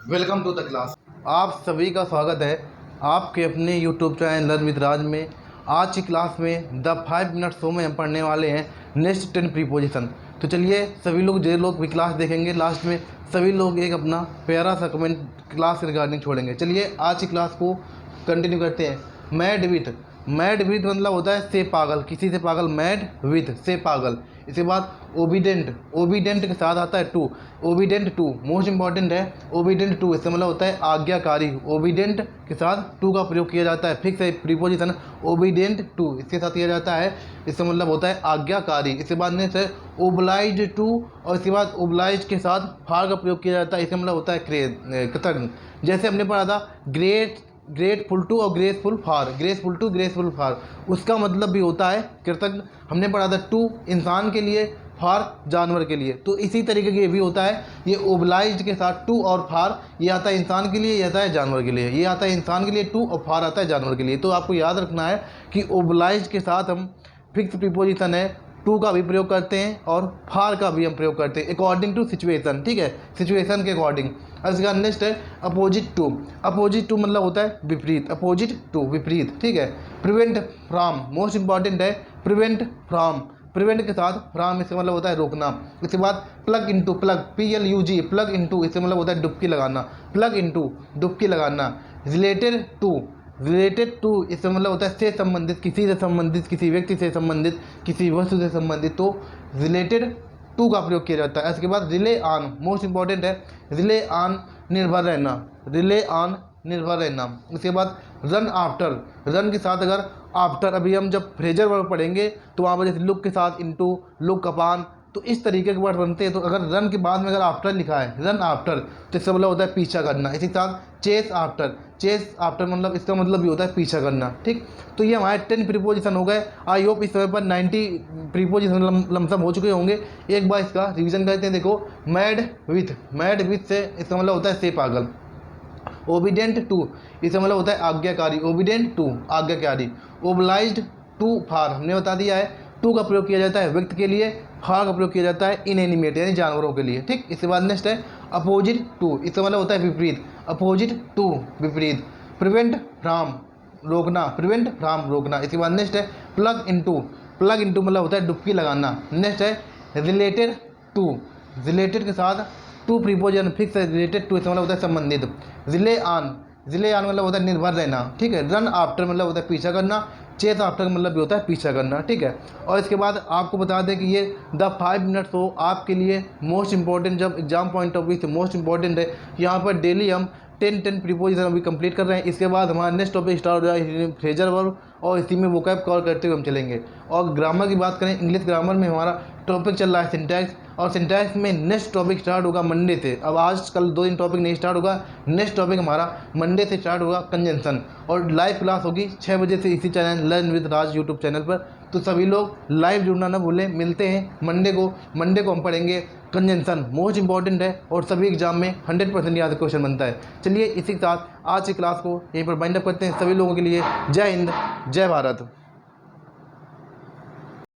Welcome to the class. आप सभी का स्वागत है आपके अपने यूट्यूब चैनल लर्न विद राज में। आज की क्लास में द 5 मिनट शो में हम पढ़ने वाले हैं नेक्स्ट 10 प्रीपोजिशन। तो चलिए सभी लोग जो लोग भी क्लास देखेंगे लास्ट में सभी लोग एक अपना प्यारा सा कमेंट क्लास रिगार्डिंग छोड़ेंगे। चलिए आज की क्लास को कंटिन्यू करते हैं। मैड विथ मतलब होता है से पागल, किसी से पागल। मैड विथ से पागल। इसके बाद ओबीडेंट के साथ आता है to. Obedient to most important है। ओबीडेंट टू इससे मतलब होता है आज्ञाकारी। ओबीडेंट के साथ टू का प्रयोग किया जाता है। फिक्स है प्रीपोजिशन ओबीडेंट टू इसके साथ किया जाता है। इससे मतलब होता है आज्ञाकारी। इसके बाद नेक्स्ट है ओब्लाइज टू और इसके बाद ओब्लाइज के साथ फार का प्रयोग किया जाता है। इससे मतलब होता है कृतज्ञ। जैसे हमने पढ़ा था ग्रेटफुल टू और ग्रेसफुल फार, उसका मतलब भी होता है कृतज्ञ। हमने पढ़ा था टू इंसान के लिए, फार जानवर के लिए। तो इसी तरीके के भी होता है। ये ओब्लाइज्ड के साथ टू और फार, ये आता है इंसान के लिए, ये आता है जानवर के लिए। ये आता है इंसान के लिए टू और फार आता है जानवर के लिए। तो आपको याद रखना है कि ओब्लाइज्ड के साथ हम फिक्स प्रीपोजिशन है टू का भी प्रयोग करते हैं और फार का भी हम प्रयोग करते हैं अकॉर्डिंग टू सिचुएशन। ठीक है, सिचुएशन के अकॉर्डिंग। इसका नेक्स्ट है अपोजिट टू मतलब होता है विपरीत। अपोजिट टू विपरीत। ठीक है। प्रिवेंट फ्रॉम मोस्ट इंपॉर्टेंट है। प्रिवेंट के साथ फ्रॉम इसका मतलब होता है रोकना। इसके बाद plug into PLUG plug into इससे मतलब होता है डुबकी लगाना। प्लग इनटू डुबकी लगाना। रिलेटेड टू इससे मतलब होता है से संबंधित, किसी से संबंधित, किसी व्यक्ति से संबंधित, किसी वस्तु से संबंधित। तो रिलेटेड टू का प्रयोग किया जाता है। इसके बाद रिले ऑन मोस्ट इंपॉर्टेंट है। रिले ऑन निर्भर रहना। इसके बाद रन के साथ अगर आफ्टर, अभी हम जब फ्रेजर वर्ब पढ़ेंगे तो वहाँ पर जैसे लुक के साथ इनटू, लुक अपॉन, तो इस तरीके के वर्ड बनते हैं। तो अगर रन के बाद में अगर आफ्टर लिखा है, रन आफ्टर, तो इसका मतलब होता है पीछा करना। इसी के साथ चेस आफ्टर मतलब इसका मतलब भी होता है पीछा करना। ठीक, तो ये हमारे 10 प्रीपोजिशन हो गए। आई होप इस समय पर 90 प्रीपोजिशन लमसम हो चुके होंगे। एक बार इसका रिवीजन करते हैं। देखो, मैड विथ से इसका मतलब होता है से पागल। ओबीडेंट टू इसका मतलब होता है आज्ञाकारी। ओबीडेंट टू आज्ञाकारी। ओब्लाइज्ड टू फार हमने बता दिया है। टू का प्रयोग किया जाता है व्यक्ति के लिए, फार का प्रयोग किया जाता है इनएनिमेट यानी जानवरों के लिए। ठीक, इसके बाद नेक्स्ट है अपोजिट टू इसका मतलब होता है विपरीत। अपोजिट टू विपरीत। प्रिवेंट फ्रॉम रोकना। इसके बाद नेक्स्ट है प्लग इनटू मतलब होता है डुबकी लगाना। नेक्स्ट है रिलेटेड के साथ टू प्रीपोजिशन फिक्स है। रिलेटेड टू इसका मतलब होता है संबंधित। रिले ऑन मतलब होता है निर्भर रहना। ठीक है। रन आफ्टर मतलब होता है पीछा करना। चेस आफ्टर मतलब भी होता है पीछा करना। ठीक है। और इसके बाद आपको बता दें कि ये द 5 मिनट शो आपके लिए मोस्ट इंपॉर्टेंट, जब एग्जाम पॉइंट ऑफ व्यू से मोस्ट इंपॉर्टेंट है। यहाँ पर डेली हम 10 प्रीपोजिशन अभी कंप्लीट कर रहे हैं। इसके बाद हमारा नेक्स्ट टॉपिक स्टार्ट हो जाएगा फ्रेजर वर्ब और इसी में वोकैब कवर करते हुए हम चलेंगे। और ग्रामर की बात करें, इंग्लिश ग्रामर में हमारा टॉपिक चल रहा है सिंटैक्स, और सिंटैक्स में नेक्स्ट टॉपिक स्टार्ट होगा मंडे से। अब आज कल 2 दिन टॉपिक नहीं स्टार्ट होगा। नेक्स्ट टॉपिक हमारा मंडे से स्टार्ट होगा कंजंक्शन, और लाइव क्लास होगी 6 बजे से इसी channel learn with Raj YouTube channel पर। तो सभी लोग लाइव जुड़ना ना भूलें। मिलते हैं मंडे को हम पढ़ेंगे कंजंक्शन, मोस्ट इंपॉर्टेंट है और सभी एग्जाम में 100% याद क्वेश्चन बनता है। चलिए इसी के साथ आज की क्लास को यहीं पर बाइंड अप करते हैं। सभी लोगों के लिए जय हिंद, जय भारत।